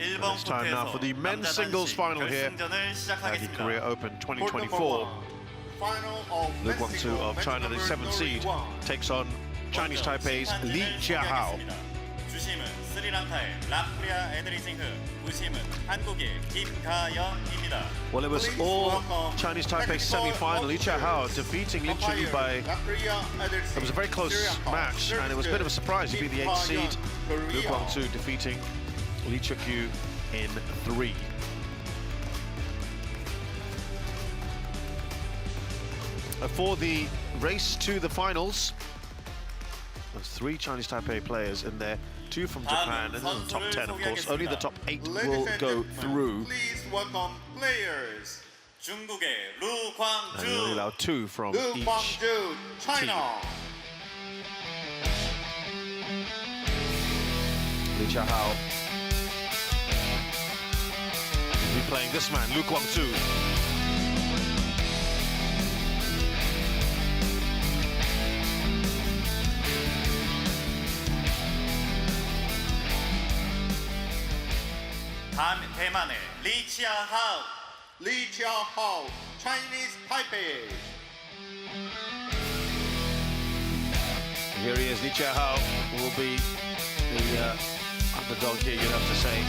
It's time now for the men's singles final here at the Korea Open 2024. The Guang Zu of China, the 7th seed, takes on Chinese Taipei's Chia Hao. Well, it was all Chinese Taipei semi-final. Chia Hao defeating Lin Chunyi by... It was a very close match, and it was a bit of a surprise. He'd be the 8th seed. Guang Zu defeating Lee Chuk-yu in 3. For the race to the finals, there's 3 Chinese Taipei players in there, 2 from Japan, and then the top 10, of course. Only the top 8 will go through. Please welcome players. And we only allow 2 from each China. Chia Hao will be playing this man, Guang Zu. 대만의 Chia Hao. Chia Hao, Chinese Taipei. Here he is, Chia Hao will be the underdog here, you'd have to say.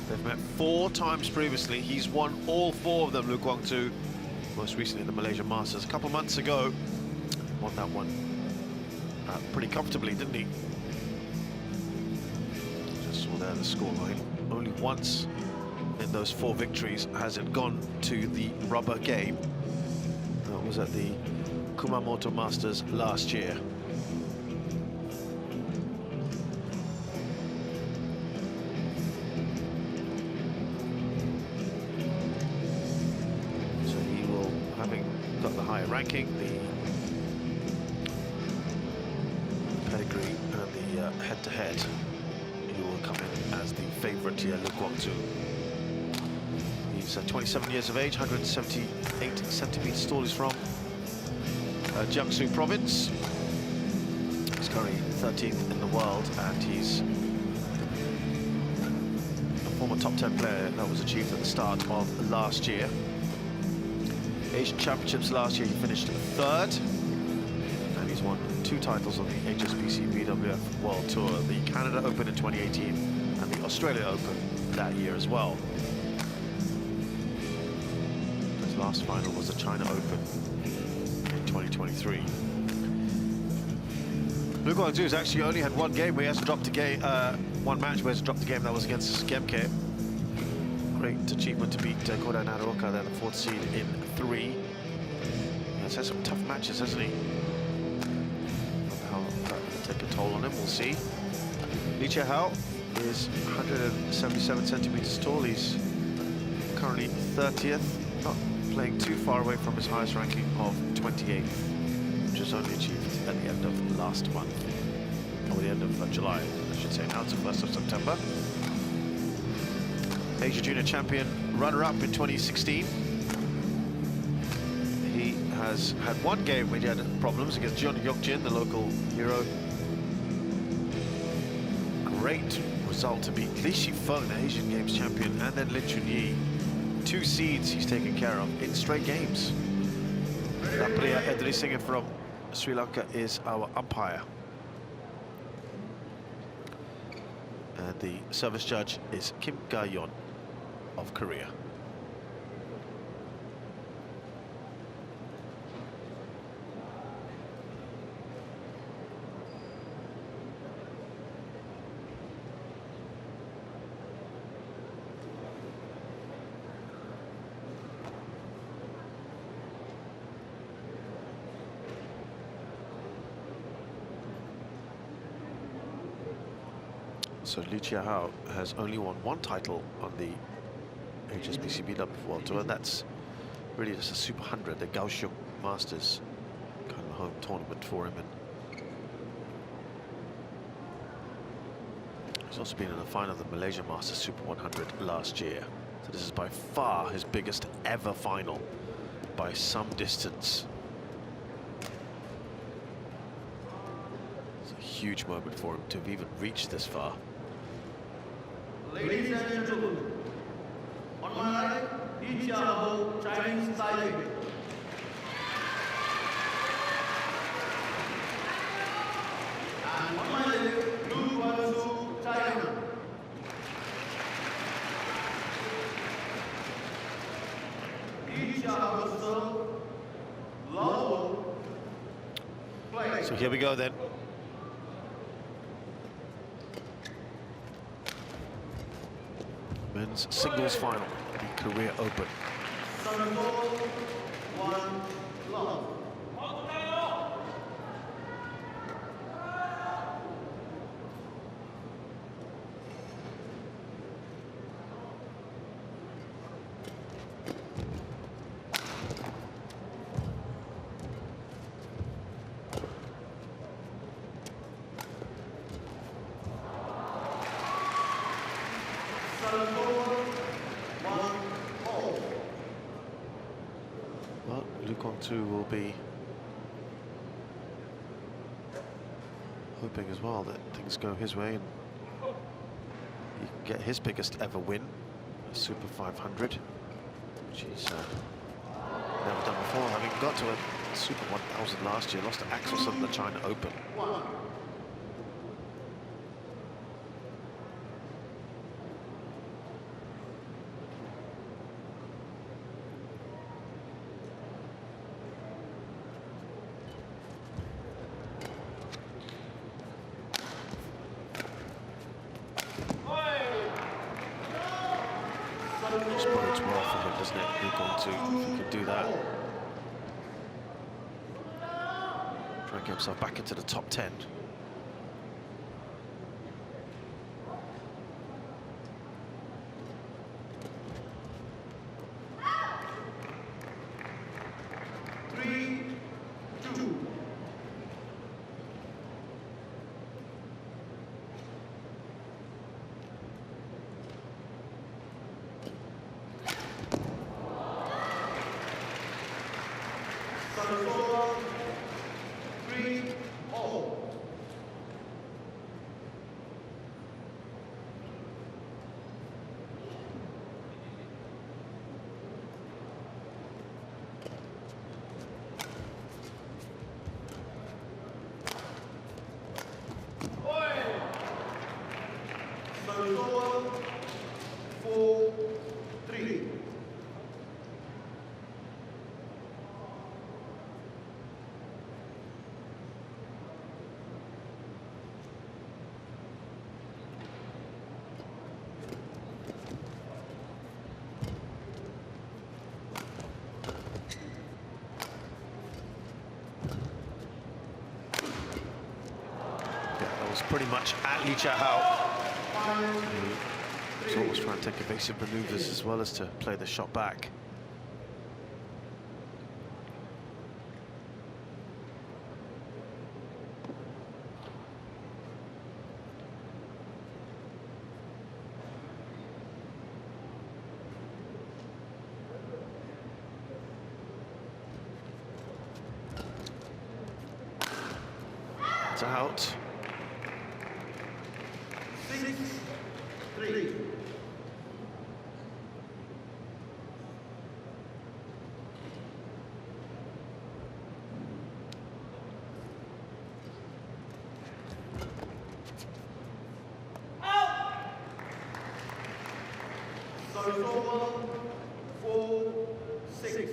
They've met 4 times previously. He's won all 4 of them, Guang Zu. Most recently the Malaysia Masters. A couple months ago, won that one pretty comfortably, didn't he? Just saw there the scoreline. Only once in those 4 victories has it gone to the rubber game. That was at the Kumamoto Masters last year. Got the higher ranking, the pedigree and the head-to-head. He will come in as the favourite here, Guang Zu. He's 27 years of age, 178 centimetres tall. He's from Jiangsu province. He's currently 13th in the world, and he's a former top 10 player that was achieved at the start of last year. Asian Championships last year, he finished 3rd, and he's won 2 titles on the HSBC BWF World Tour, the Canada Open in 2018 and the Australia Open that year as well. His last final was the China Open in 2023. Guang Zu has actually only had 1 game where he hasn't dropped a game, 1 match where he hasn't dropped a game. That was against Gemke. Great achievement to beat Koda Naruoka, they're the 4th seed in 3. He's had some tough matches, hasn't he? How that will take a toll on him, we'll see. Chia Hao is 177 centimetres tall. He's currently 30th, not playing too far away from his highest ranking of 28th, which was only achieved at the end of last month, or the end of July, I should say. Now it's the 1st of September. Asia Junior Champion, runner-up in 2016. He has had 1 game where he had problems against Jeon Hyuk-jin, the local hero. Great result to beat Lee Shifeng, the Asian Games champion, and then Lin Chunyi. 2 seeds he's taken care of in straight games. Lapriya Edrisinghe from Sri Lanka is our umpire. And the service judge is Kim Ga-yeon of Korea. So Chia Hao has only won 1 title on the HSBC BWF World Tour, and that's really just a Super 100, the Kaohsiung Masters kind of home tournament for him. And he's also been in the final of the Malaysia Masters Super 100 last year. So this is by far his biggest ever final by some distance. It's a huge moment for him to have even reached this far. Ladies and gentlemen, on my right, Chia Hao, Chinese Taipei. And on my left, Guang Zu, China. Chia Hao, Lao. So here we go then. Men's singles final, the Korea Open. One love. Well, Guang Zu will be hoping as well that things go his way and he can get his biggest ever win, a Super 500, which he's never done before, having got to a Super 1000 last year, lost to Axelson in the China Open. This bodes well for him, doesn't it? Guang Zu, if he can do that. Try and get himself back into the top 10. Pretty much at Chia Hao. He's always trying to take evasive maneuvers as well as to play the shot back. It's out. 6-3. Service over, 4-6.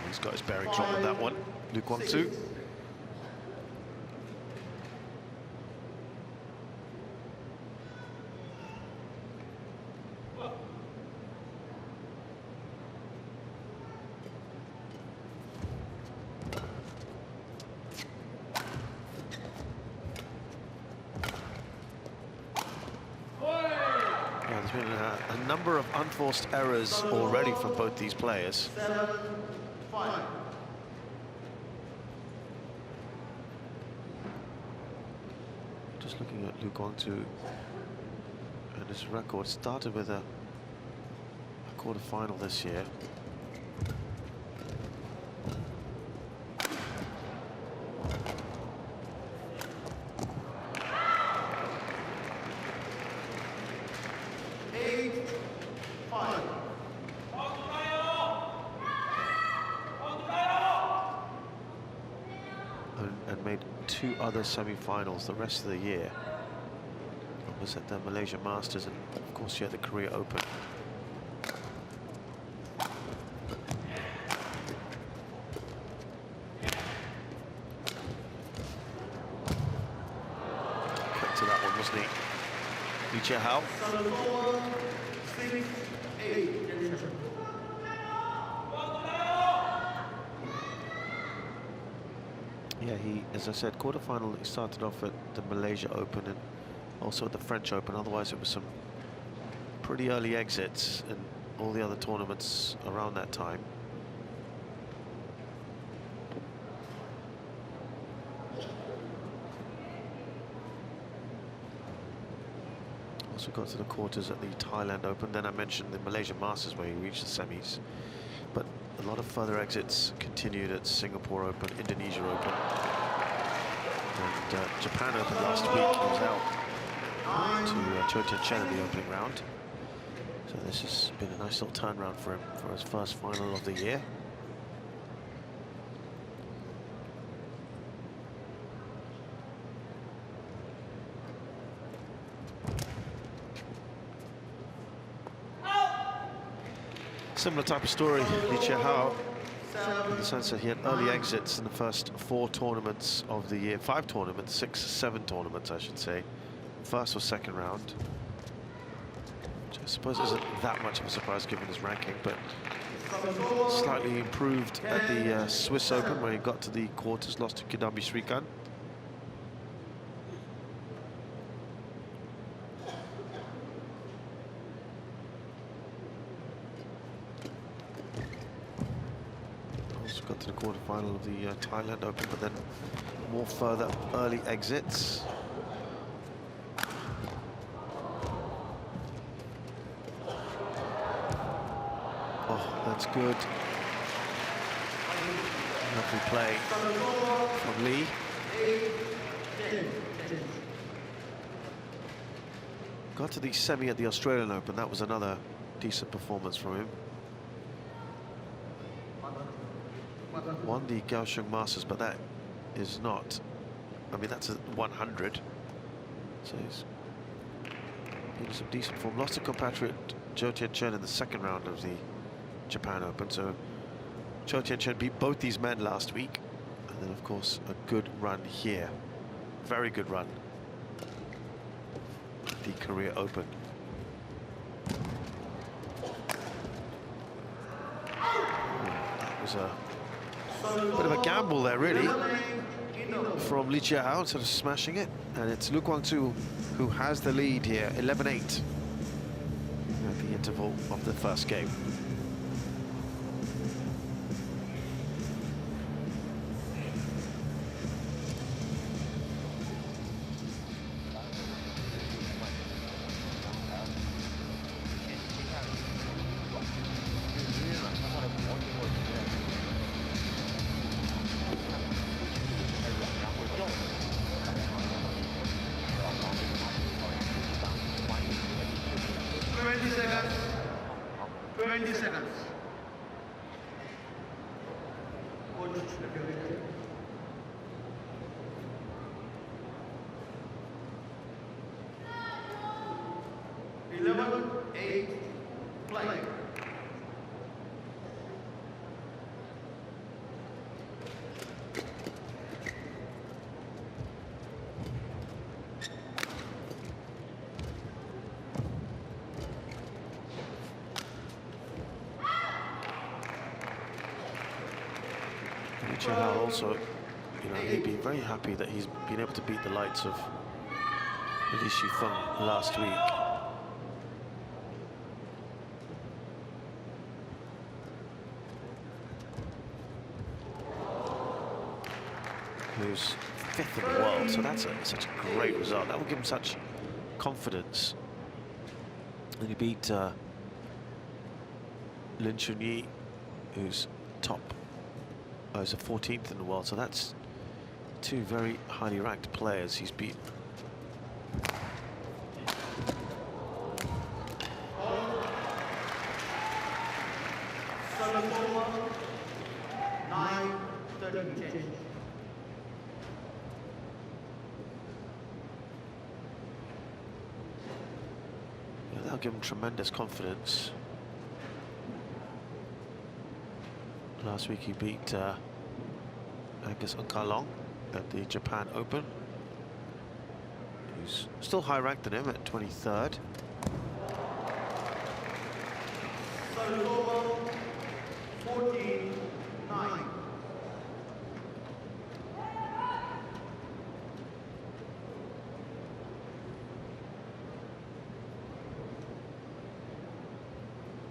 He's got his bearings wrong on that one, Guang Zu. a number of unforced errors already from both these players. 7-5. Just looking at Guang Zu and his record, started with a quarter-final this year. And made 2 other semi-finals the rest of the year. One was at the Malaysia Masters, and of course you had the Korea Open. Quick to that one, wasn't he? Chia Hao. 6-8. Yeah, he, as I said, quarterfinal, he started off at the Malaysia Open and also at the French Open. Otherwise, it was some pretty early exits in all the other tournaments around that time. Also got to the quarters at the Thailand Open. Then I mentioned the Malaysia Masters where he reached the semis. But a lot of further exits continued at Singapore Open, Indonesia Open, and Japan Open last week. He was out to CHN in the opening round. So this has been a nice little turnaround for him for his first final of the year. Similar type of story, Chia Hao, in the sense that he had early exits in the first 4 tournaments of the year, 5 tournaments, 6, 7 tournaments, I should say. First or second round, which I suppose isn't that much of a surprise given his ranking, but slightly improved at the Swiss Open, where he got to the quarters, lost to Kidambi Srikanth. Got to the quarterfinal of the Thailand Open, but then more further early exits. Oh, that's good. Lovely play from Lee. Got to the semi at the Australian Open. That was another decent performance from him. Won the Kaohsiung Masters, but that is not, I mean, that's a 100. So he's in some decent form. Lost to compatriot Zhou Tianchen in the second round of the Japan Open. So Zhou Tianchen beat both these men last week. And then, of course, a good run here. Very good run. The Korea Open. That was a bit of a gamble there, really, from Chia Hao, sort of smashing it. And it's Guang Zu who has the lead here, 11-8 at the interval of the first game. Chia Hao also, he'd be very happy that he's been able to beat the likes of Li Shifeng last week. who's 5th in the world. So that's such a great result. That will give him such confidence. And he beat Lin Chunyi, who's top. He's a 14th in the world. So that's two very highly ranked players he's beaten. That'll give him tremendous confidence. Last week he beat Angus Unkalong at the Japan Open, who's still high ranked than him at 23rd.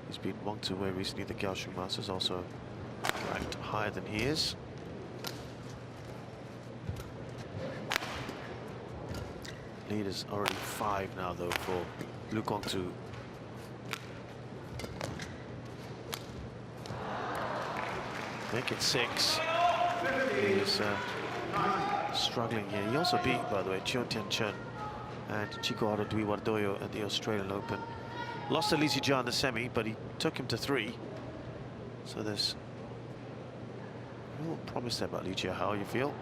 He's beaten Guang Zu recently, the Kaohsiung Masters, also ranked higher than he is. Lead is already 5 now, though, for Guang Zu. Make it 6. He's struggling here. He also beat, by the way, Cheon Tian Chen and Chikohara Dwiwardoyo at the Australian Open. Lost to Lee Si-ja in the semi, but he took him to 3. So there's real promise there about Chia Hao, you feel?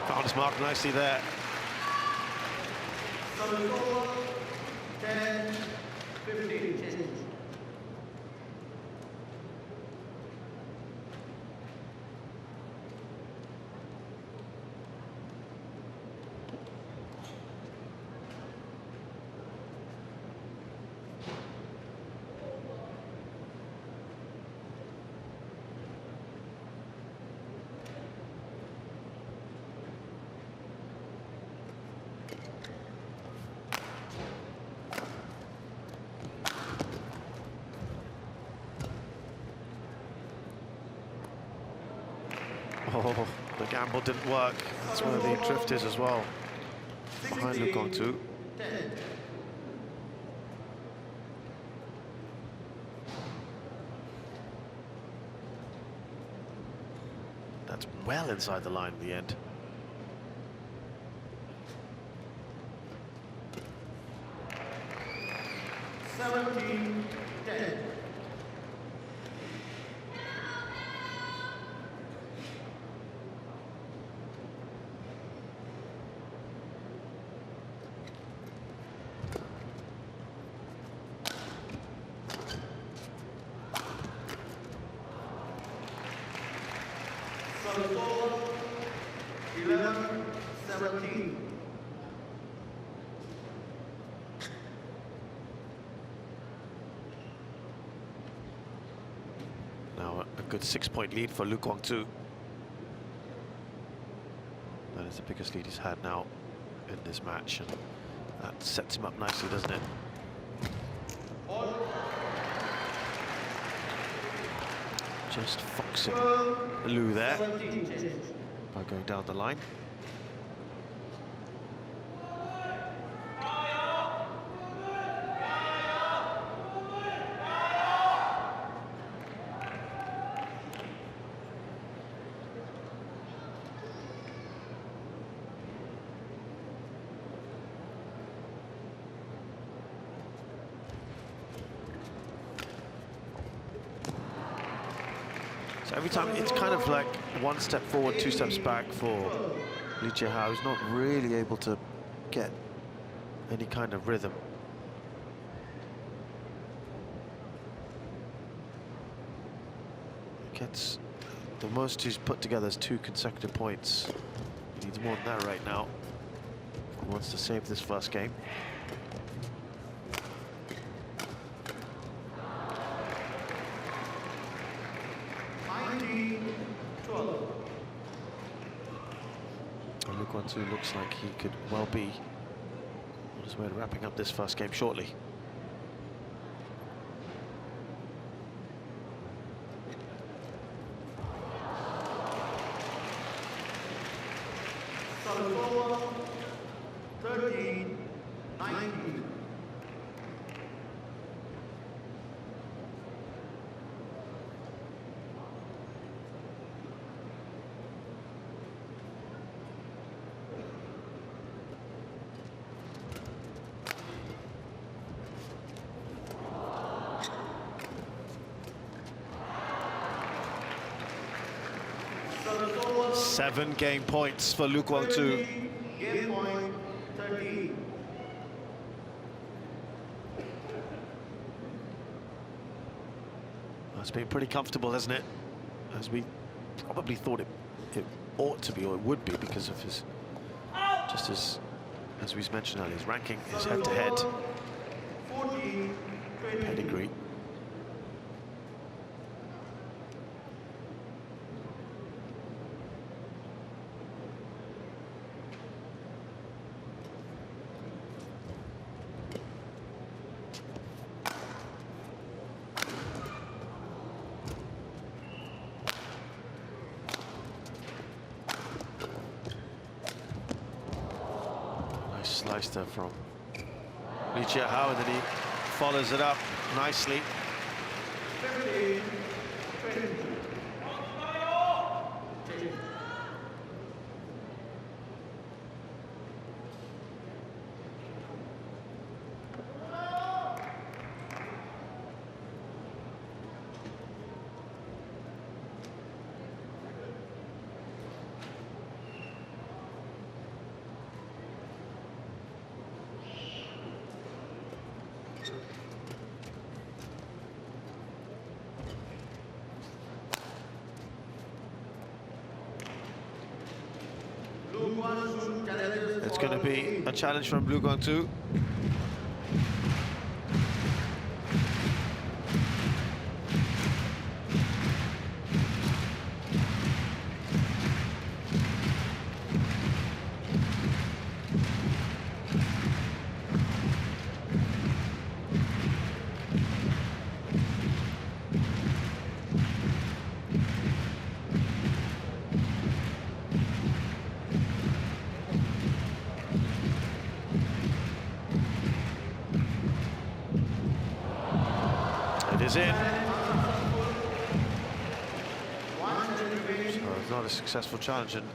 Found his mark nicely there. 10, 15. Oh, the gamble didn't work. That's where the drift is as well. Behind Guang Zu. That's well inside the line in the end. So 11, 17. Now a good 6-point lead for Guang Zu. That is the biggest lead he's had now in this match, and that sets him up nicely, doesn't it? Just foxing Liu there by going down the line. So every time it's kind of like 1 step forward, 2 steps back for Chia Hao. He's not really able to get any kind of rhythm. Gets the most he's put together is 2 consecutive points. He needs more than that right now. He wants to save this first game. Guang Zu looks like he could well be on his way to wrapping up this first game shortly. Serve over 13-19. Serve over 7 game points for Guang Zu. game point 13. It's been pretty comfortable, hasn't it? As we probably thought it ought to be, or it would be, because of his, just as we mentioned earlier, his ranking, his head-to-head 14-20. pedigree. Slice there from Chia Hao, and then he follows it up nicely. 15-20. It's going to be a challenge from Guang Zu. It is in. So it's not a successful challenge, and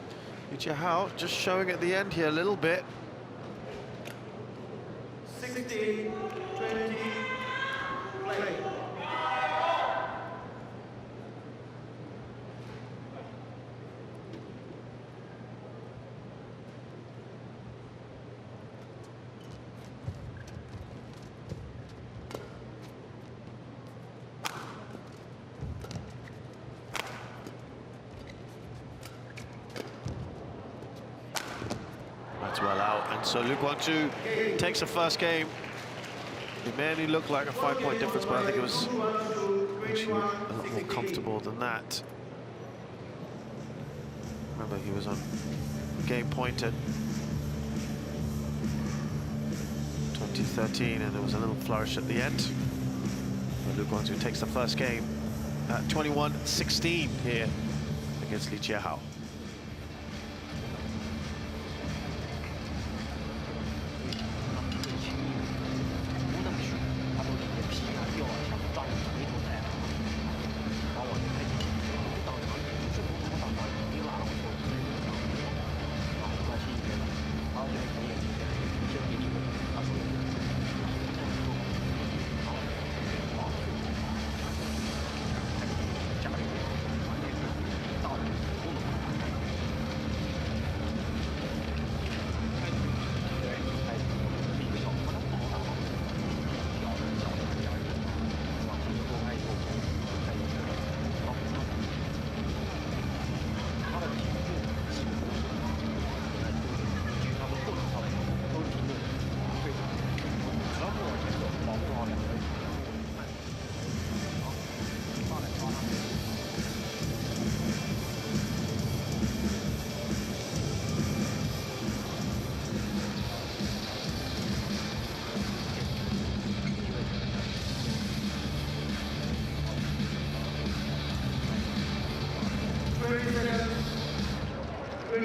Chia Hao just showing at the end here a little bit. 16-20. Play. That's well out, and so Guang Zu takes the first game. It may only look like a 5-point difference, but I think it was actually a lot more comfortable than that. Remember, he was on game point at 2013, and there was a little flourish at the end. But Guang Zu takes the first game at 21-16 here against Chia Hao.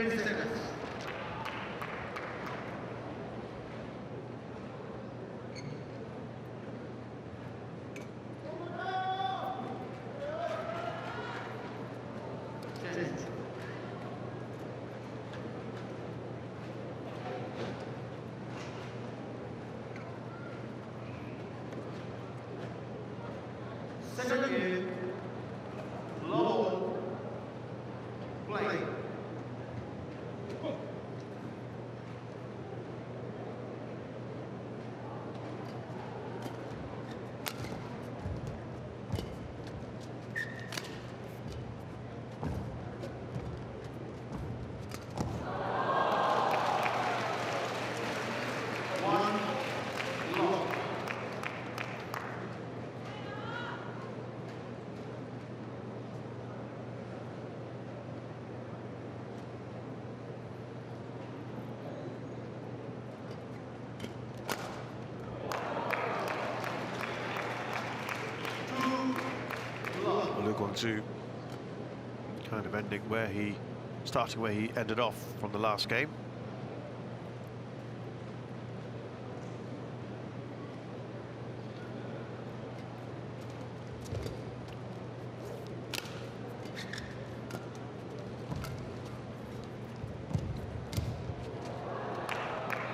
20 seconds. Change. Second game, low play. One low. Well, Guang Zu kind of ending where he starting where he ended off from the last game.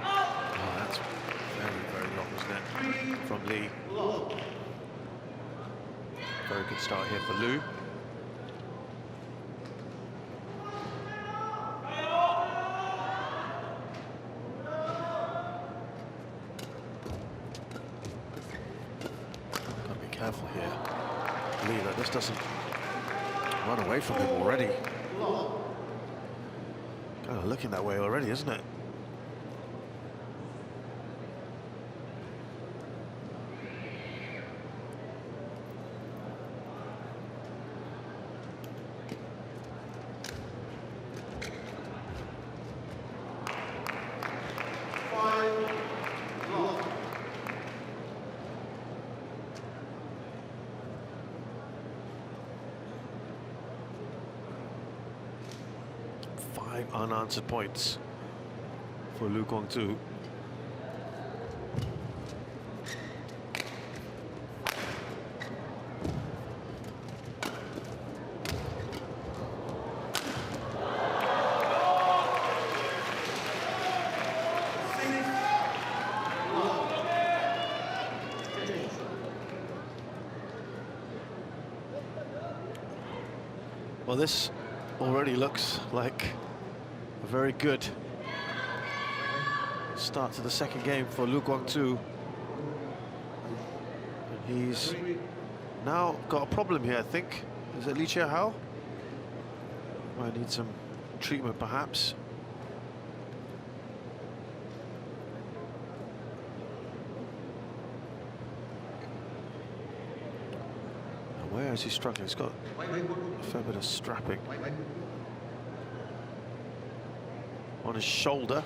Oh, that's very, very long, isn't it? From Lee. Very good start here for Liu. Got to be careful here. Lee, that this doesn't run away from him already. Kind of looking that way already, isn't it? Unanswered points for Guang Zu. Well, this already looks like a very good start to the second game for Guang Zu. And he's now got a problem here, I think. Is it Chia Hao? Might need some treatment, perhaps. And where is he struggling? He's got a fair bit of strapping on his shoulder,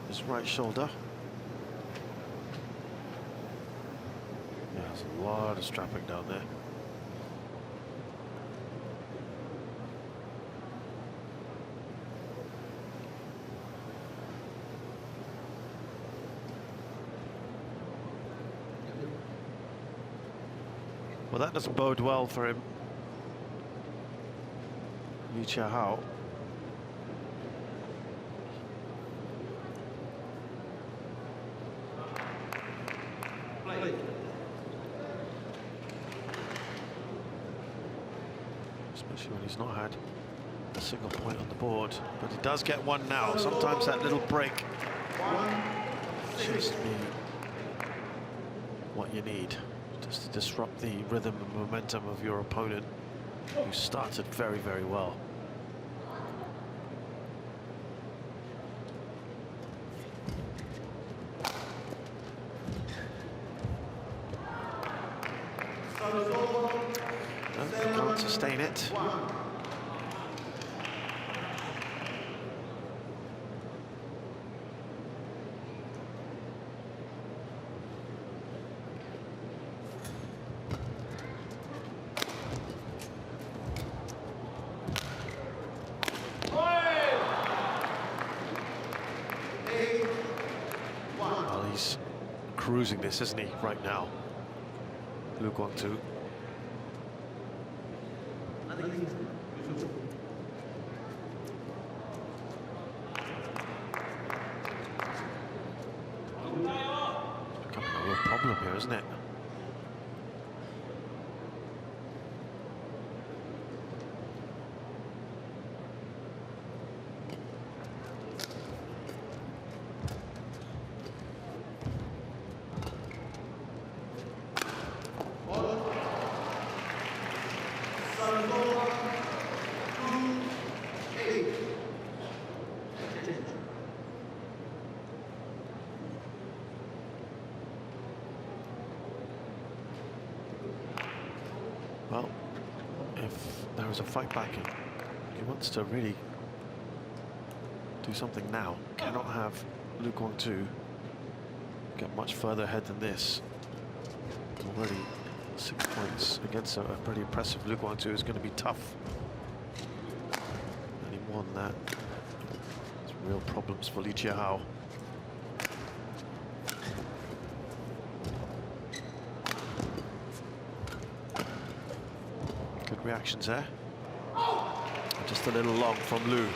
his right shoulder. Yeah, there's a lot of strapping down there. Well, that doesn't bode well for him. Chia Hao. Especially when he's not had a single point on the board, but he does get one now. Sometimes that little break just be what you need, just to disrupt the rhythm and momentum of your opponent, who started very, very well. No, can't sustain it. cruising this, isn't he, right now? Guang Zu. Becoming a real problem here, isn't it? Well, if there is a fight back in, he wants to really do something now. Cannot have Guang Zu get much further ahead than this. Already 6 points against a pretty impressive Guang Zu is going to be tough. Any more than that, it's real problems for Chia Hao. Good reactions there. Just a little long from Lu.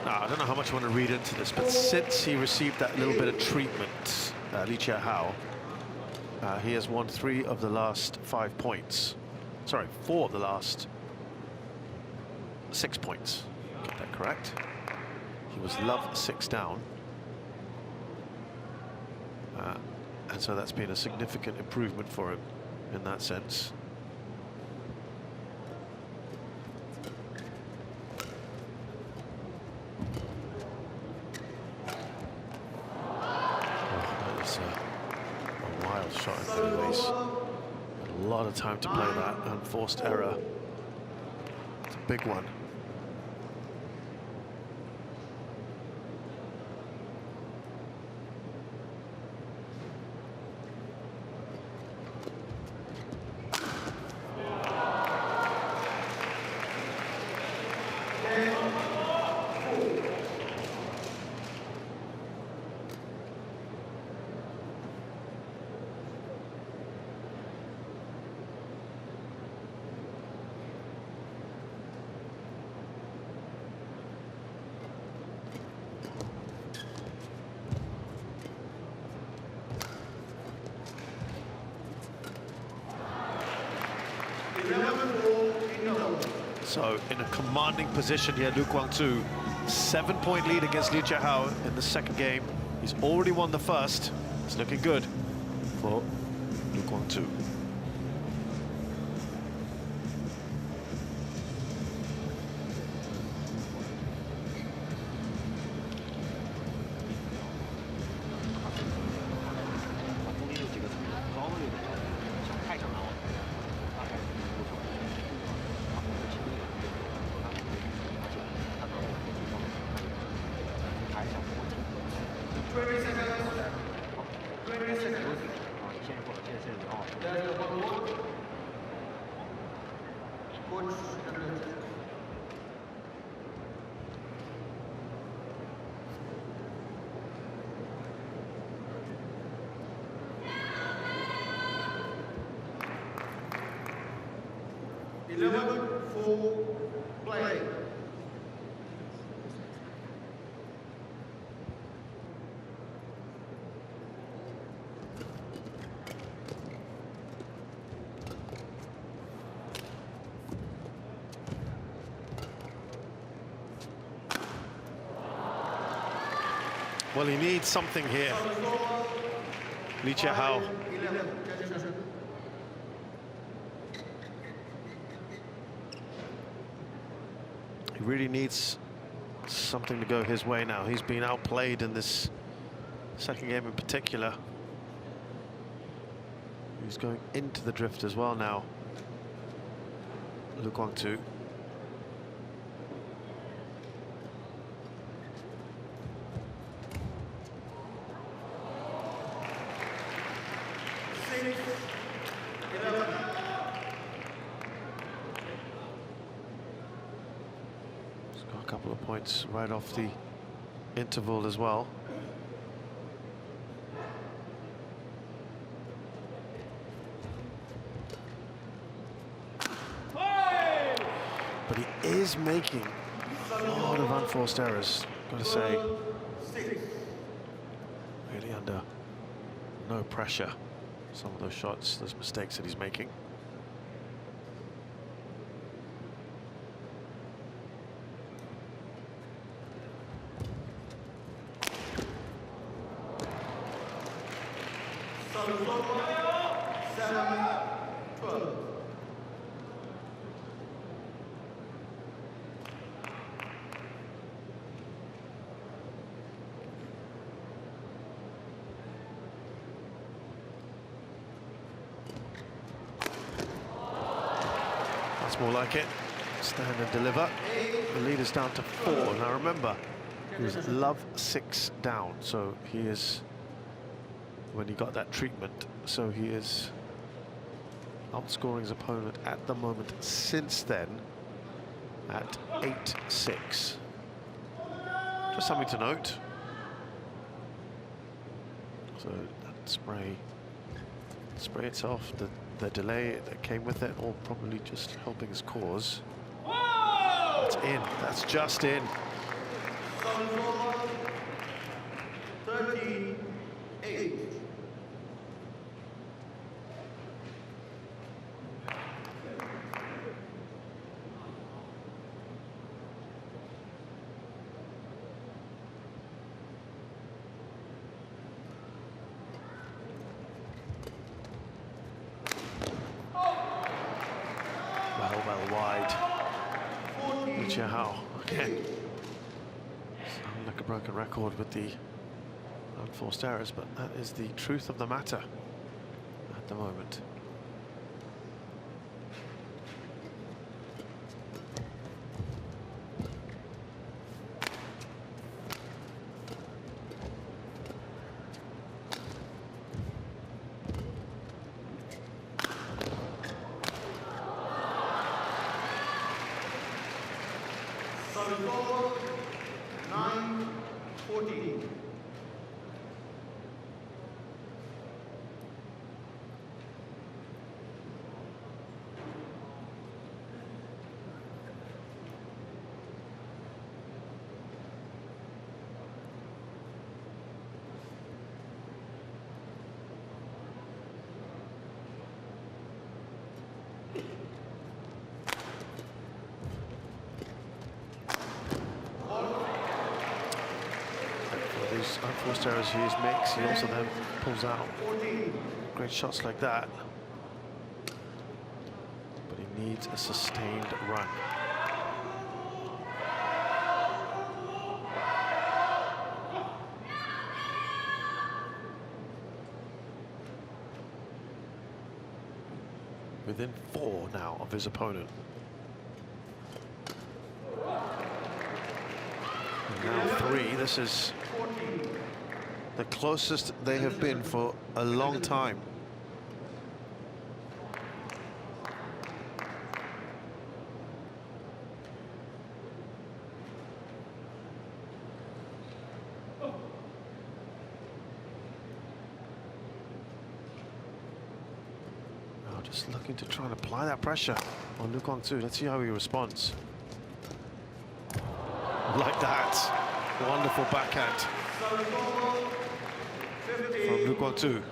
Now, I don't know how much I want to read into this, but since he received that little bit of treatment, Chia Hao, he has won 3 of the last 5 points. Sorry, 4 of the last 6 points. Get that correct. He was love 6 down. And so that's been a significant improvement for him in that sense. Shot in many ways. A lot of time to play that unforced error. It's a big one. So in a commanding position here, Guang Zu, 7-point lead against Chia Hao in the second game. He's already won the first. It's looking good for Guang Zu. Play. Well, he needs something here. Chia Hao. 11, attention. He really needs something to go his way now. He's been outplayed in this second game in particular. He's going into the drift as well now. Guang Zu. He's got a couple of points right off the interval as well. But he is making a lot of unforced errors, gotta say. Really under no pressure. Some of those shots, those mistakes that he's making. That's more like it. Stand and deliver. The lead is down to 4. Now remember, he was love 6 down, so he is, when he got that treatment, so he is outscoring his opponent at the moment since then at 8-6. Just something to note. So that spray itself, the delay that came with it, all probably just helping his cause. That's in. That's just in. 38. Well wide. Chia Hao again. Sound like a broken record with the unforced errors, but that is the truth of the matter at the moment. Score 9-14. These unforced errors he makes, he also then pulls out great shots like that. But he needs a sustained run. Within 4 now of his opponent. And now 3. This is the closest they have been for a long time. Now just looking to try and apply that pressure on Guang Zu. Let's see how he responds. Like that. Wonderful backhand from Guang Zu.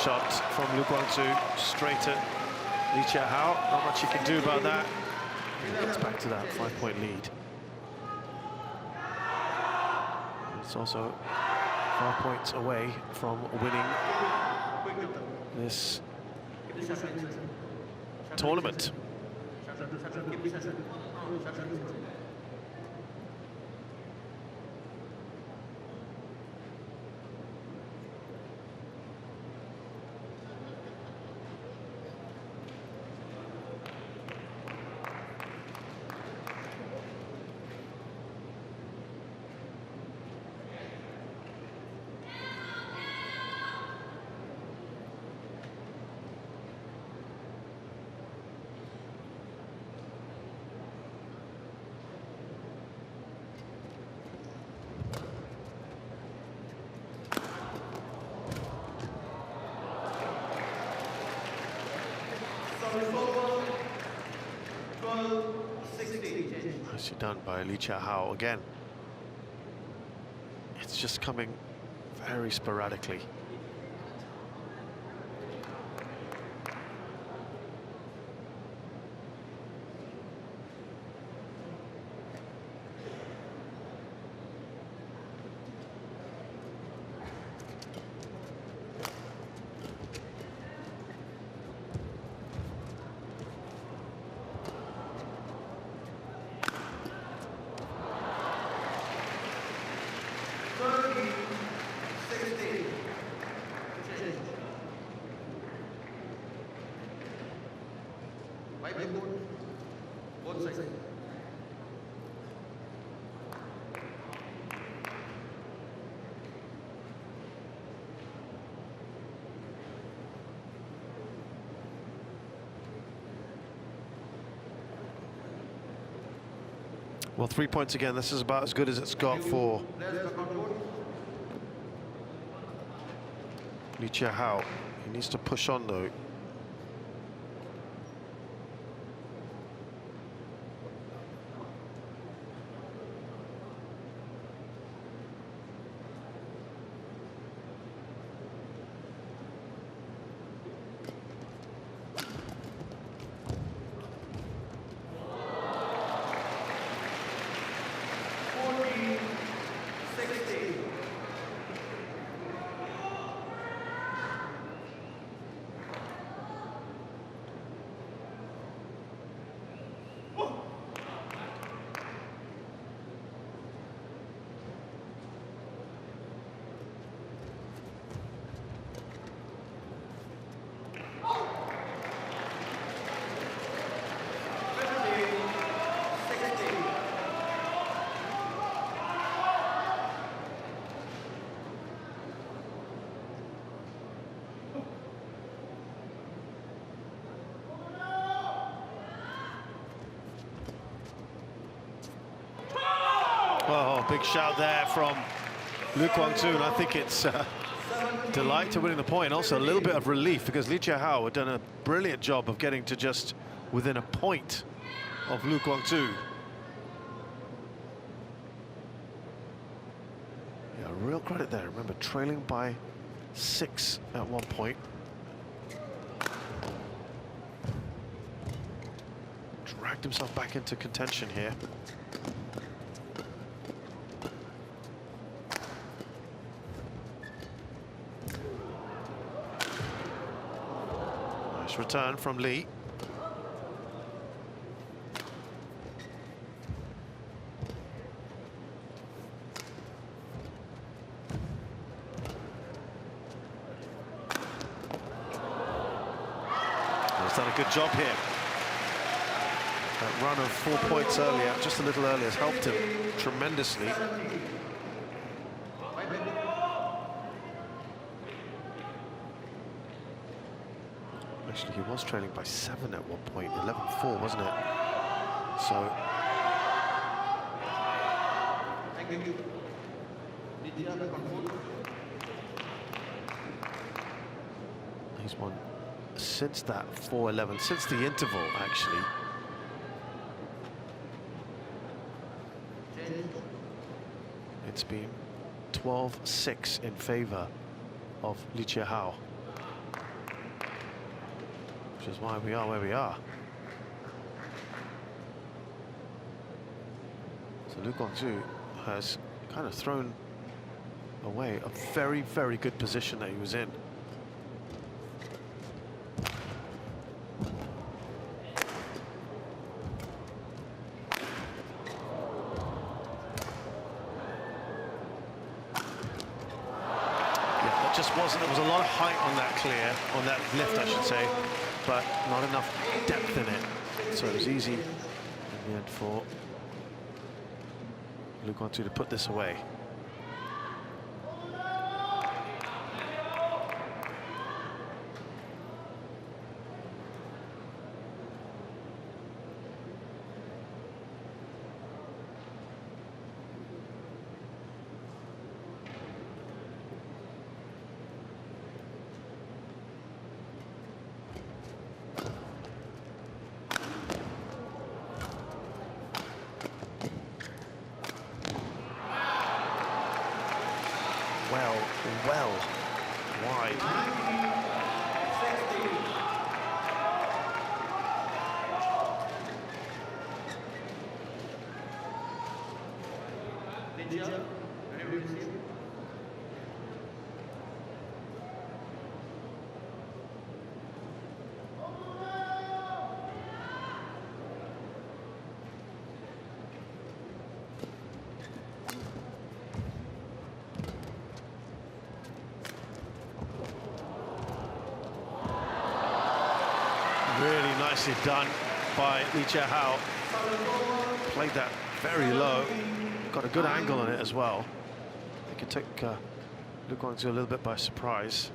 shot from Guang Zu straight at Li Chia Hao. Not much he can do about that. He gets back to that 5-point lead. It's also 5 points away from winning this tournament. Nicely done by Li Chia Hao again. It's just coming very sporadically. Well, 3 points again. This is about as good as it's got for Li Chia Hao. He needs to push on, though. Oh, big shout there from Guang Zu, and I think it's delight to winning the point. Also a little bit of relief because Li Chia Hao had done a brilliant job of getting to just within a point of Guang Zu. Yeah, real credit there. Remember, trailing by 6 at one point. Dragged himself back into contention here. Return from Lee. He's done a good job here. That run of 4 points earlier, just a little earlier, has helped him tremendously. Actually, he was trailing by 7 at one point, 11-4, wasn't it? So... he's won since that 4-11, since the interval, actually. It's been 12-6 in favor of Li Chia Hao. which is why we are where we are. So Guang Zu has kind of thrown away a very, very good position that he was in. Just wasn't, there was a lot of height on that clear, on that lift I should say, but not enough depth in it. So it was easy in the end for Guang Zu to put this away. Well, wide. Really nicely done by Chia Hao. Played that very low. Got a good angle on it as well. It could take Guang Zu a little bit by surprise.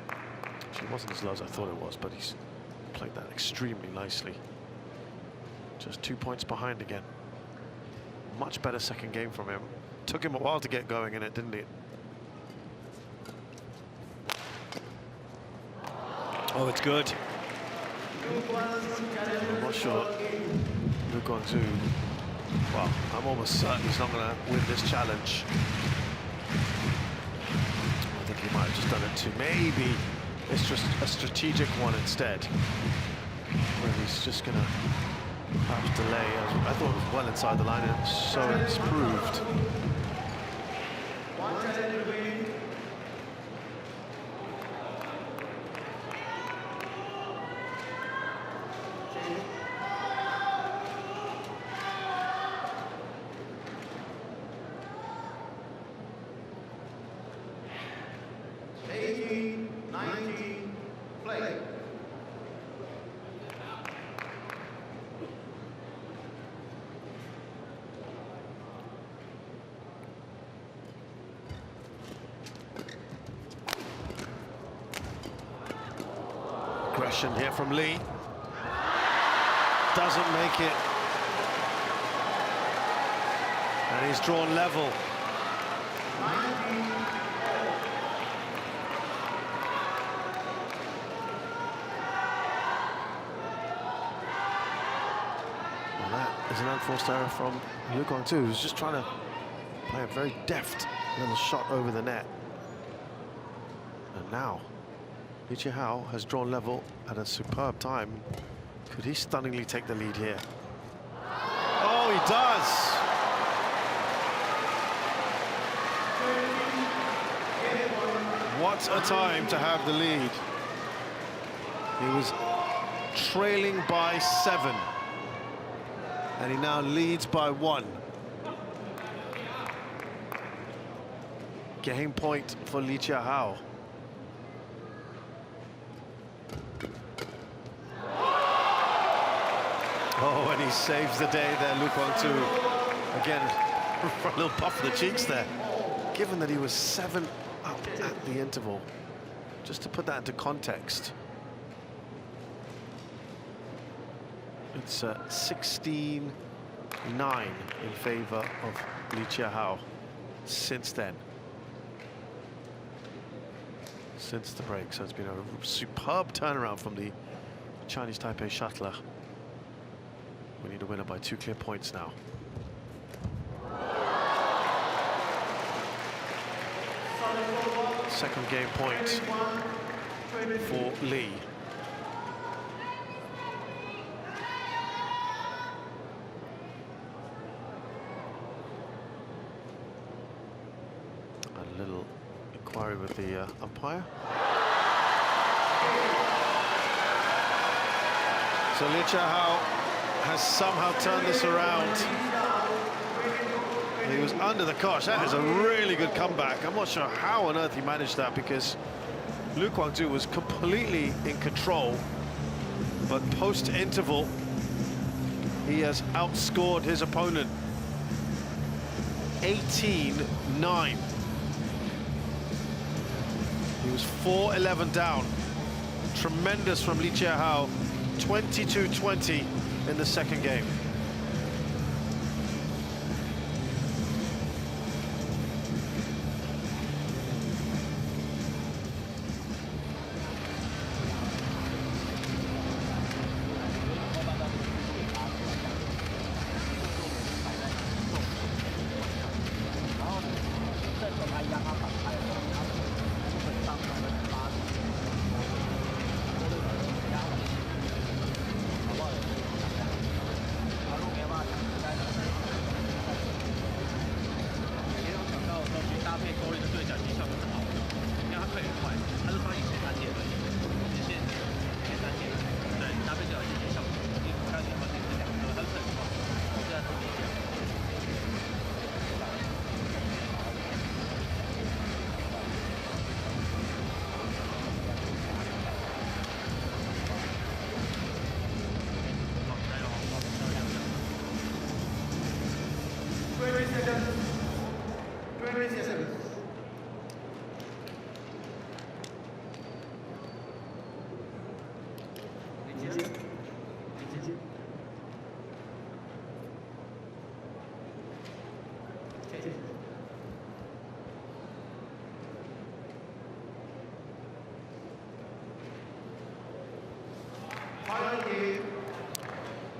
Actually, it wasn't as low as I thought it was, but he's played that extremely nicely. Just 2 points behind again. Much better second game from him. Took him a while to get going in it, didn't it? Oh, it's good. I'm not sure Guang Zu, well, I'm almost certain he's not going to win this challenge. I think he might have just done it too. Maybe it's just a strategic one instead, where he's just going to perhaps delay. I thought it was well inside the line, and so it's proved. Aggression here from Lee. Doesn't make it. And he's drawn level. Well, that is an unforced error from Guang Zu, who's just trying to play a very deft little shot over the net. And now Chia Hao has drawn level at a superb time. Could he stunningly take the lead here? Oh, he does! What a time to have the lead. He was trailing by 7. And he now leads by 1. Game point for Chia Hao. Oh, and he saves the day there, Guang Zu. Again, a little puff in the cheeks there. Given that he was 7 up at the interval. Just to put that into context. It's 16-9 in favor of Chia Hao since then. Since the break. So it's been a superb turnaround from the Chinese Taipei shuttler. We need a winner by 2 clear points now. Second game point for Lee. A little inquiry with the umpire. So Chia Hao has somehow turned this around. He was under the cosh. That is a really good comeback. I'm not sure how on earth he managed that, because Guang Zu was completely in control. But post-interval, he has outscored his opponent 18-9. He was 4-11 down. Tremendous from Chia Hao. 22-20 in the second game.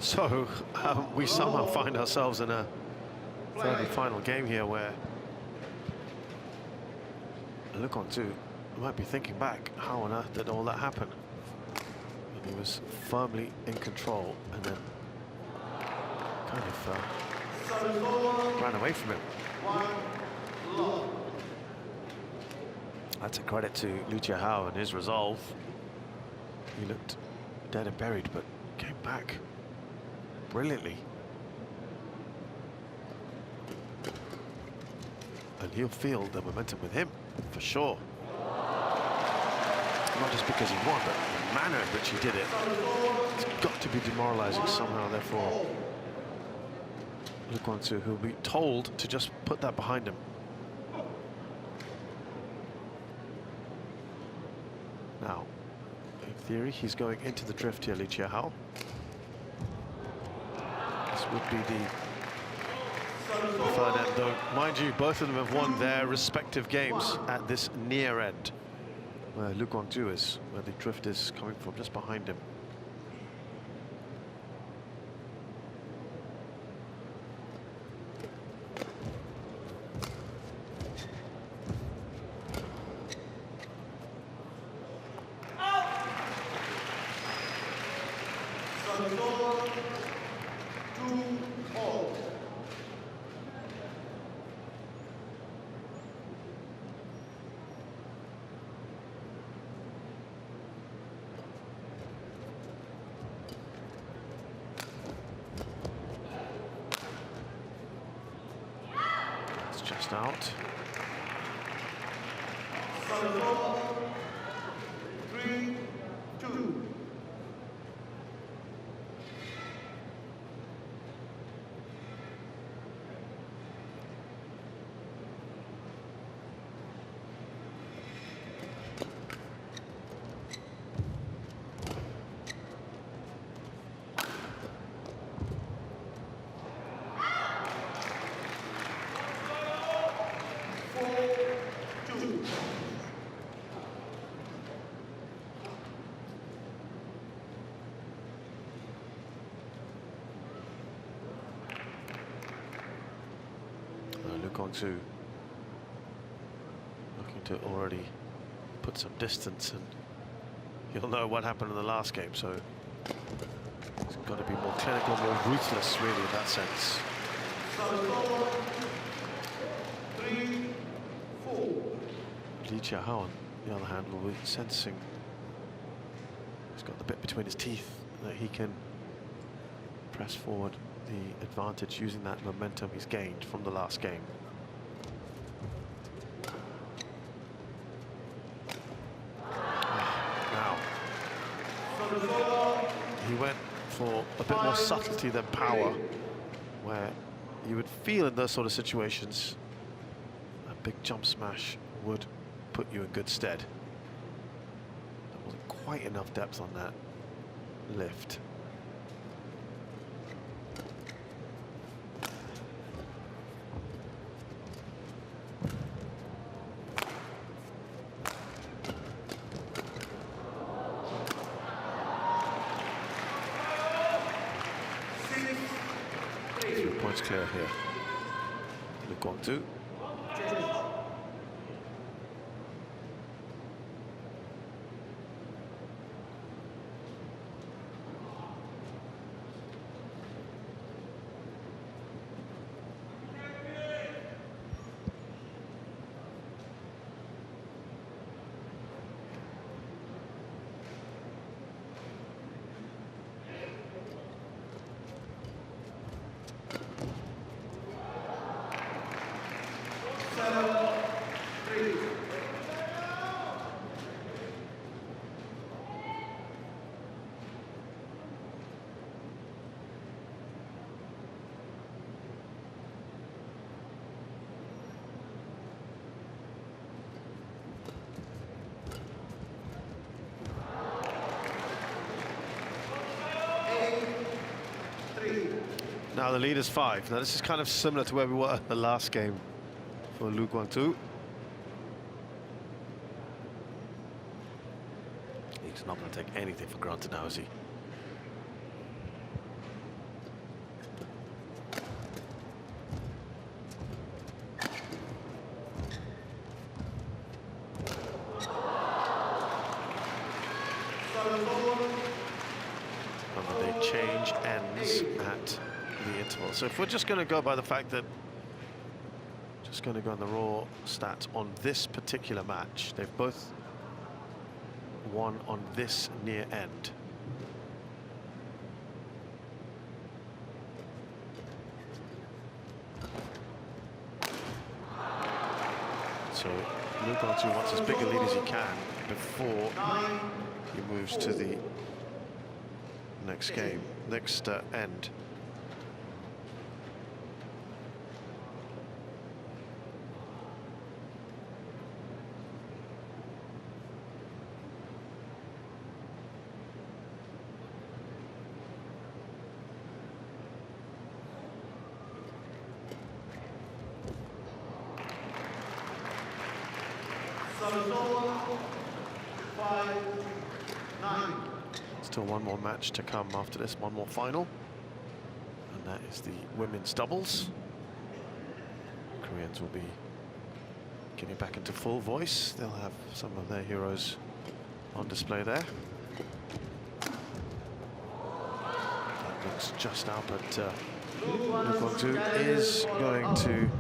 So we somehow find ourselves in a third and final game here, where Guang Zu might be thinking back, how on earth did all that happen? And he was firmly in control, and then kind of ran away from him. That's a credit to Chia Hao and his resolve. He looked dead and buried, but came back brilliantly. And he'll feel the momentum with him, for sure. Not just because he won, but the manner in which he did it. It's got to be demoralizing somehow, therefore. Guang Zu, who'll be told to just put that behind him. Now, in theory, he's going into the drift here, Chia Hao. This would be the third end, though. Mind you, both of them have won their respective games at this near end, where Guang Zu is, where the drift is coming from, just behind him. Just out. 3-2. Guang Zu looking to already put some distance and you'll know what happened in the last game. So it's got to be more clinical, more ruthless, really, in that sense. 3-4. Lee Chia Hao, on the other hand, will be sensing he's got the bit between his teeth that he can press forward the advantage using that momentum he's gained from the last game. Now, he went for a bit more subtlety than power, where you would feel in those sort of situations a big jump smash would put you in good stead. There wasn't quite enough depth on that lift. Points clear here. Guang Zu. Now the lead is 5. Now this is kind of similar to where we were in the last game for Guang Zu. He's not going to take anything for granted now, is he? And the change ends at the interval. So if we're just going to go by the fact that, just going to go on the raw stats on this particular match, they've both won on this near end. So Guang Zu wants as big a lead as he can before he moves to the next game, next end. Still one more match to come after this, one more final, and that is the women's doubles. Koreans will be getting back into full voice. They'll have some of their heroes on display there. That looks just out, but Guang Zu is going to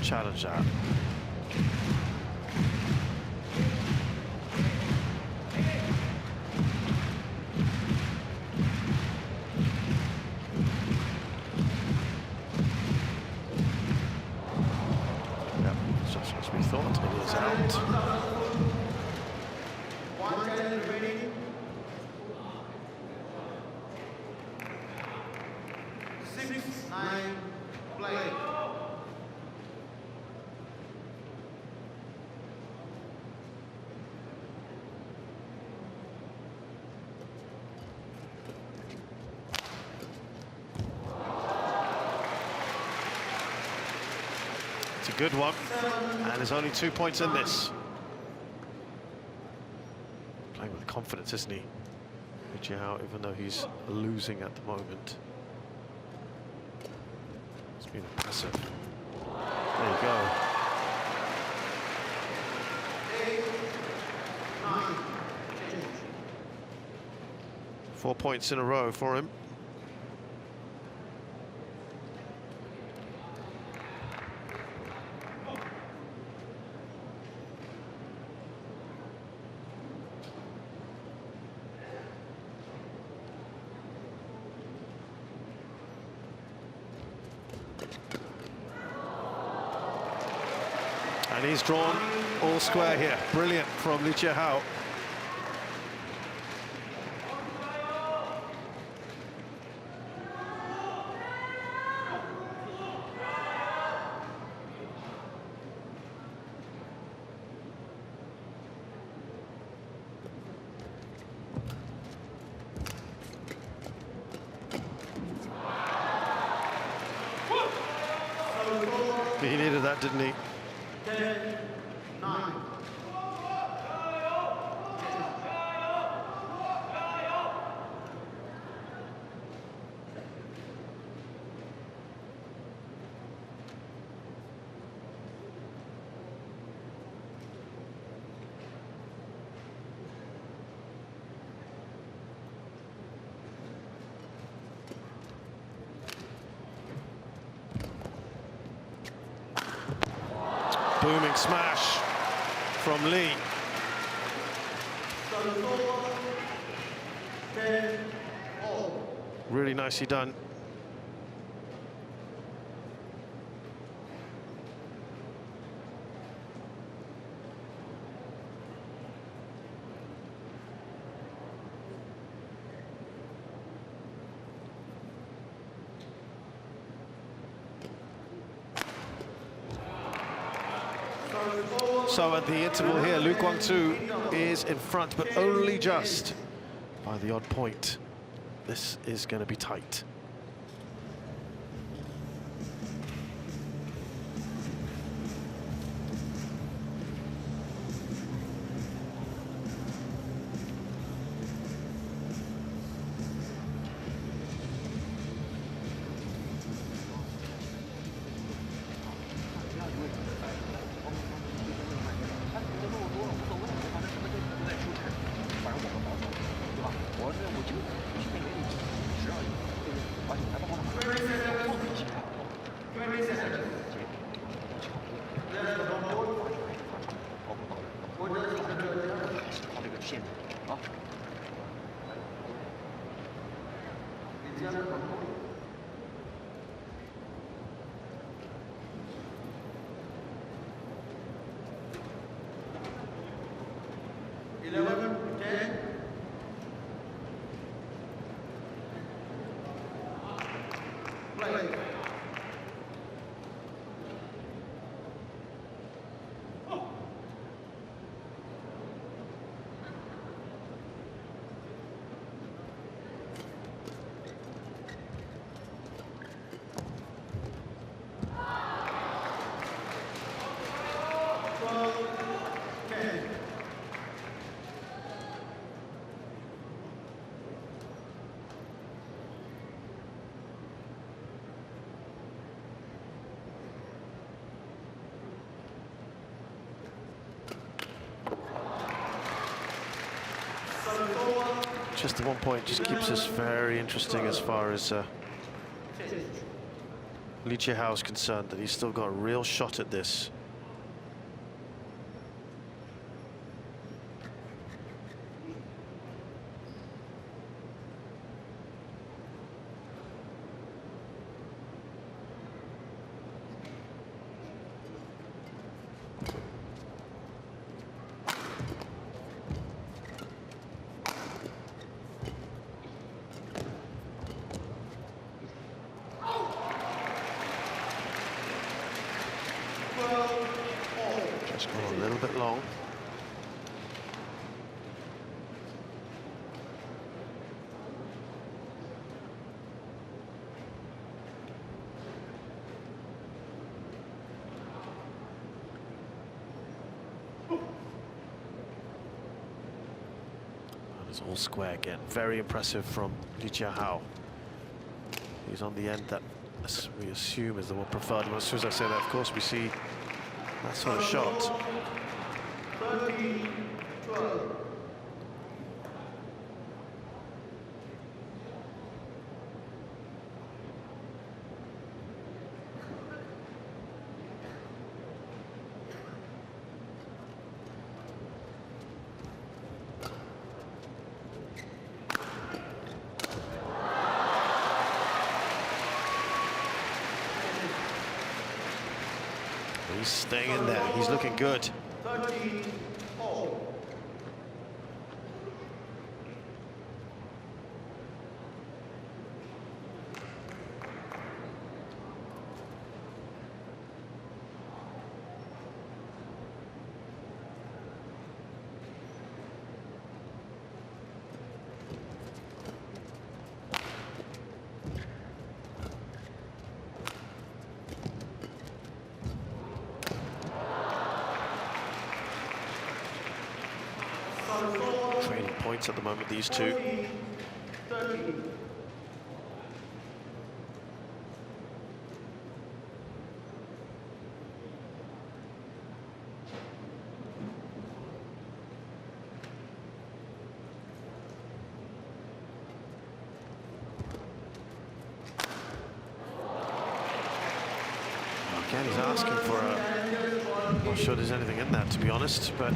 challenge that. It's a good one, and there's only 2 points in this. Playing with confidence, isn't he? Chia Hao, even though he's losing at the moment. It's been impressive. There you go. 4 points in a row for him. And he's drawn all square here. Brilliant from Chia Hao. He needed that, didn't he? 10, 9. Booming smash from Lee. 10, all. Really nicely done. So at the interval here, Guang Zu is in front, but only just by the odd point. This is going to be tight. Just the 1 point just keeps us very interesting as far as Chia Hao is concerned, that he's still got a real shot at this. Just gone a little bit long. That is all square again. Very impressive from Chia Hao. He's on the end that we assume is the one preferred. And as soon as I say that, of course, we see that sort of shot. 13, 12. He's staying in there. He's looking good. 13-all. Trading points at the moment, these two. 30. Again, he's asking for a... I'm not sure there's anything in that, to be honest, but...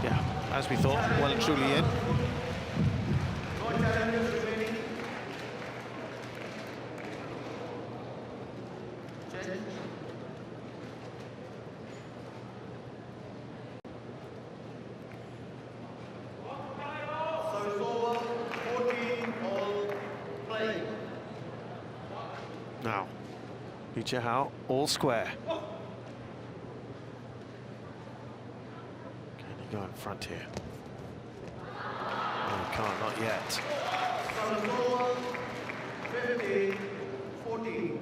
Yeah, as we thought, well and truly in. Now, Chia Hao, all square. Can he go in front here? No, he can't, not yet. 15-14.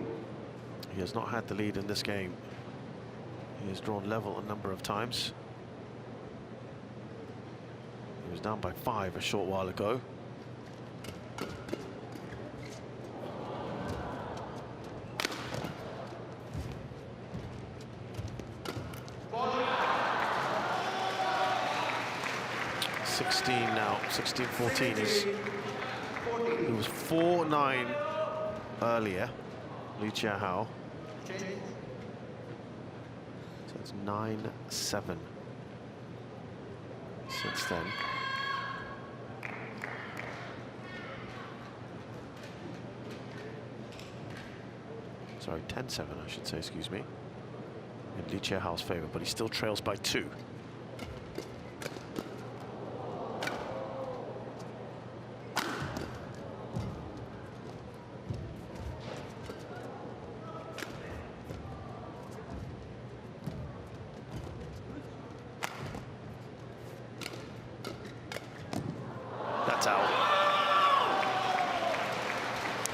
He has not had the lead in this game. He has drawn level a number of times. He was down by 5 a short while ago. Now 16-14 is he was 4-9 earlier, Chia Hao. So it's 9-7 since then. Sorry, 10-7 I should say, excuse me, in Chia Hao's favor, but he still trails by 2.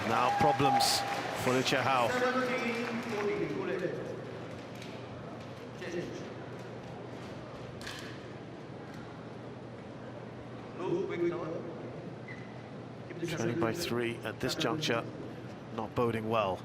Now problems for Chia Hao. 17-14. Trailing by 3 at this juncture, not boding well.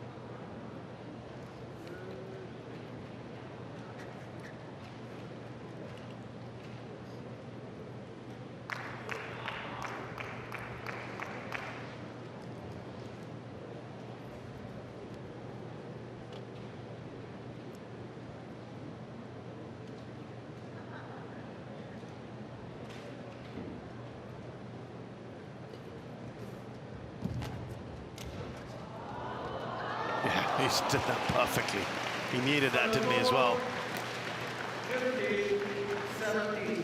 Yeah, he's did that perfectly. He needed that, didn't he, as well? 15-17.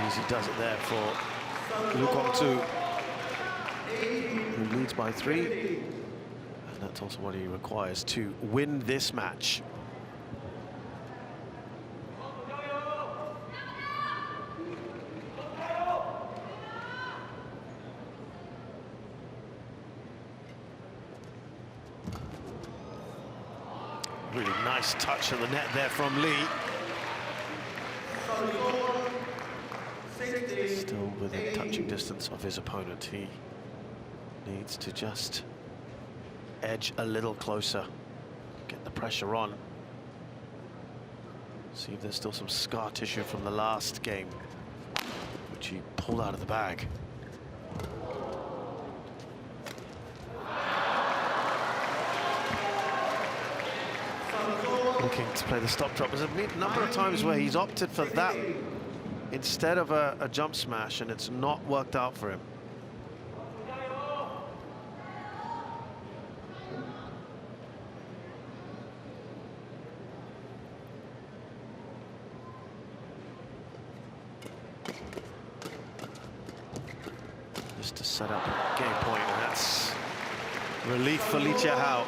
Easy does it there for Guang Zu, who leads by 3. And that's also what he requires to win this match. Really nice touch of the net there from Lee. Still within touching distance of his opponent. He needs to just edge a little closer, get the pressure on. See if there's still some scar tissue from the last game, which he pulled out of the bag. Looking to play the stop drop. There's a number of times where he's opted for that instead of a jump smash, and it's not worked out for him. Just to set up a game point, and that's relief for Chia Hao.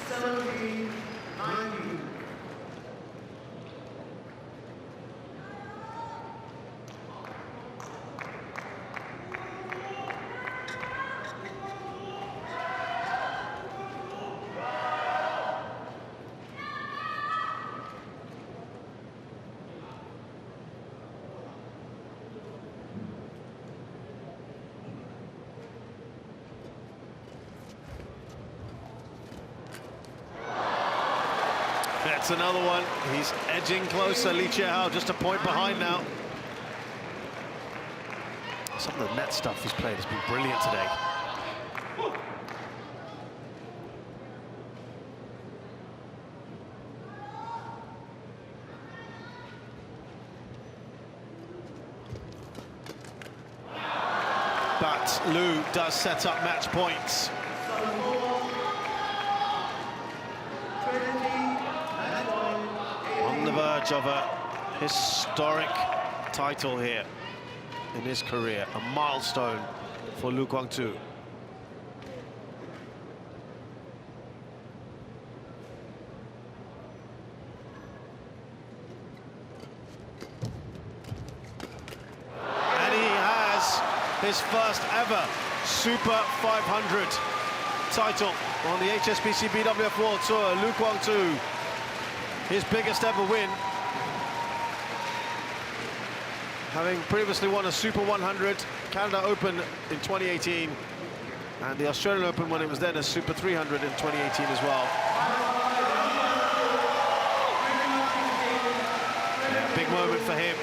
70-90. That's another one. He's edging closer. Chia Hao just a point behind now. Some of the net stuff he's played has been brilliant today. But Liu does set up match points. On the verge of a historic title here in his career, a milestone for Guang Zu. And he has his first ever Super 500 title on the HSBC BWF World Tour. Guang Zu, his biggest ever win, having previously won a Super 100, Canada Open in 2018, and the Australian Open when it was then a Super 300 in 2018 as well. Yeah, big moment for him.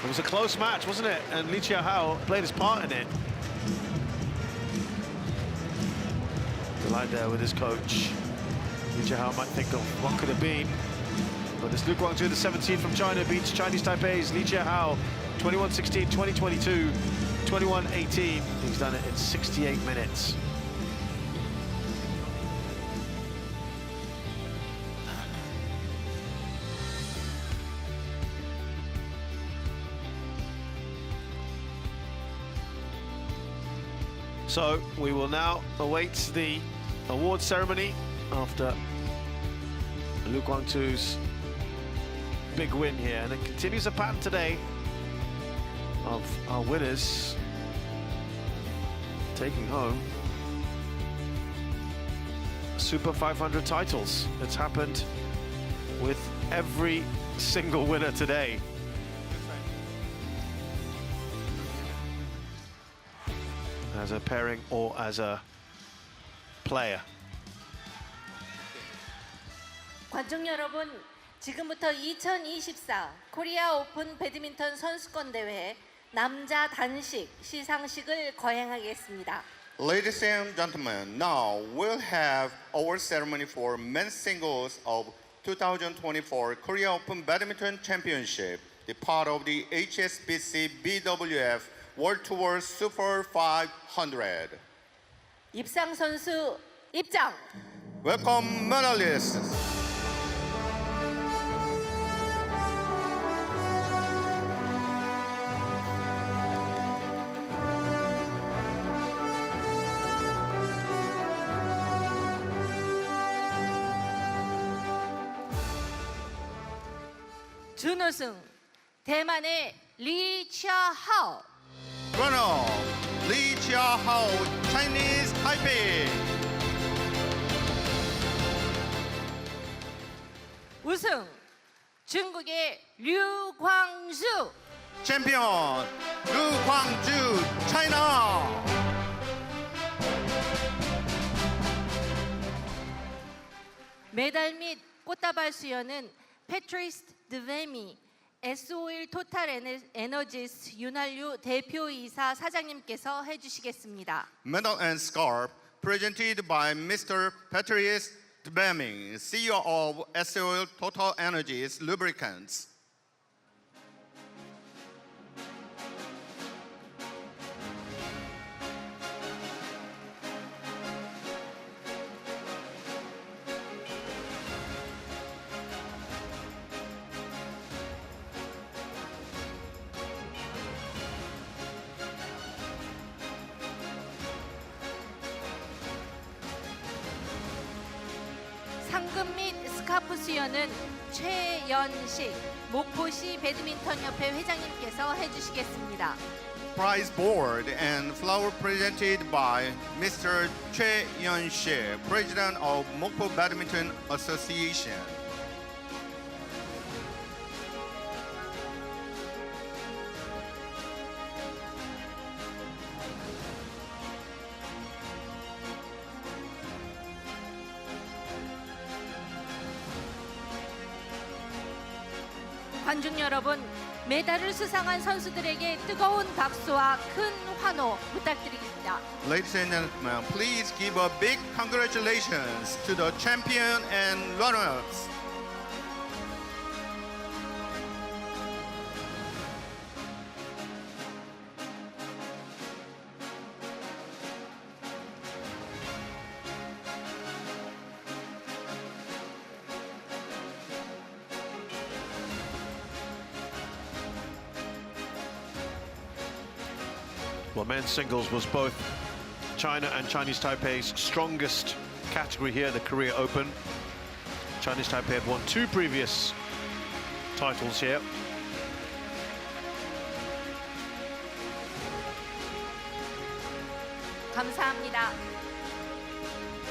It was a close match, wasn't it? And Chia Hao played his part in it. Delight there with his coach. Chia Hao might think of what could have been. But this Guang Zu, the 17 from China, beats Chinese Taipei's Chia Hao 21-16, 20-22, 21-18. He's done it in 68 minutes. So we will now await the award ceremony after Guang Zu's big win here, and it continues a pattern today of our winners taking home Super 500 titles. It's happened with every single winner today. As a pairing or as a player. 관중 여러분, 지금부터 2024 코리아 오픈 배드민턴 선수권 대회 남자 단식 시상식을 거행하겠습니다. Ladies and gentlemen, now we'll have our ceremony for men's singles of 2024 Korea Open Badminton Championship, the part of the HSBC BWF World Tour Super 500. 입상 선수 입장. Welcome medalists. 준우승 대만의 Chia Hao. Runner, Chia Hao, Chinese Taipei. 우승 중국의 Guang Zu. champion, Guang Zu, China. 메달 및 꽃다발 수여는 패트리스 드베미 S51 토탈 에너지스 윤활유 대표이사 사장님께서 해주시겠습니다. Medal and scarf presented by Mr. Patrice Dbeming, CEO of SOL TotalEnergies Lubricants. 상금 및 스카프 수여는 최연식 목포시 배드민턴 협회 회장님께서 해주시겠습니다. Prize board and flower presented by Mr. Choi Yeon-shi, President of Mokpo Badminton Association. 관중 여러분, 메달을 수상한 선수들에게 뜨거운 박수와 큰 환호 부탁드립니다. Ladies and gentlemen, please give a big congratulations to the champion and runners. Well, men's singles was both China and Chinese Taipei's strongest category here, the Korea Open. Chinese Taipei have won 2 previous titles here. 감사합니다.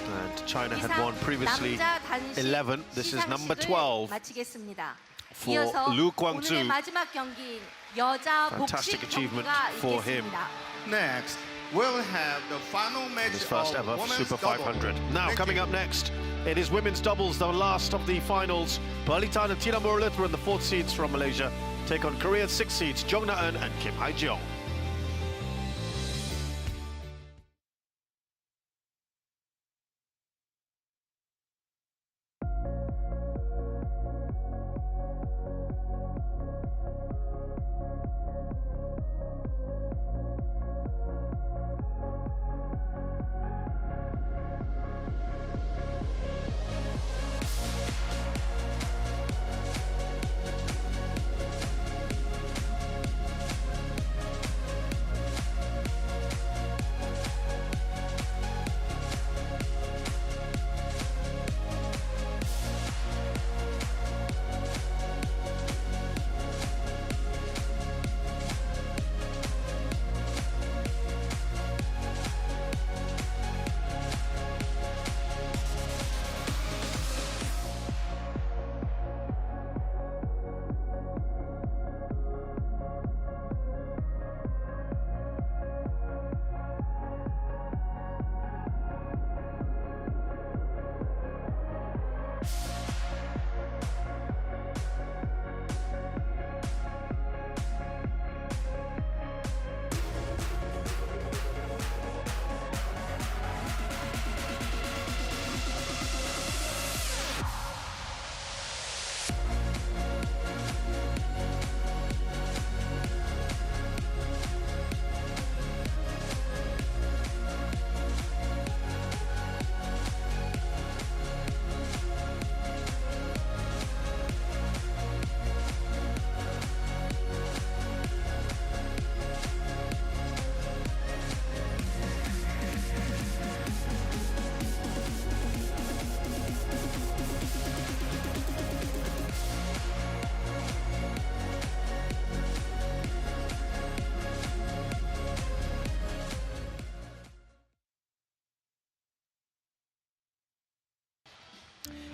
And China had 이상 won previously 남자 단식 11. This is number 시상식을 12. 마치겠습니다. for 이어서 Lu Guangzu. 오늘의 마지막 경기인 여자 복식 Fantastic achievement 경기가 for him. 있겠습니다. Next, we'll have the final match His first of ever women's Super double. 500. Now, Thank coming you. up next, it is women's doubles, the last of the finals. Perlitan and Tina Muralitha and the 4th seeds from Malaysia take on Korea's 6th seeds, Jong Na-eun and Kim Hae-jeong.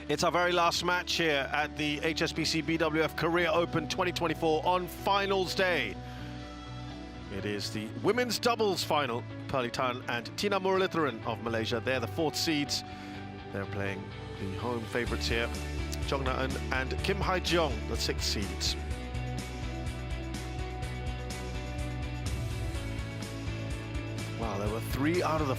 It's our very last match here at the HSBC BWF Korea Open 2024 on finals day. It is the women's doubles final. Pearly Tan and Tina Muralitharan of Malaysia. They're the 4th seeds. They're playing the home favourites here. Jong Na-eun and Kim Hae-jung, the 6th seeds. Wow, there were 3 out of the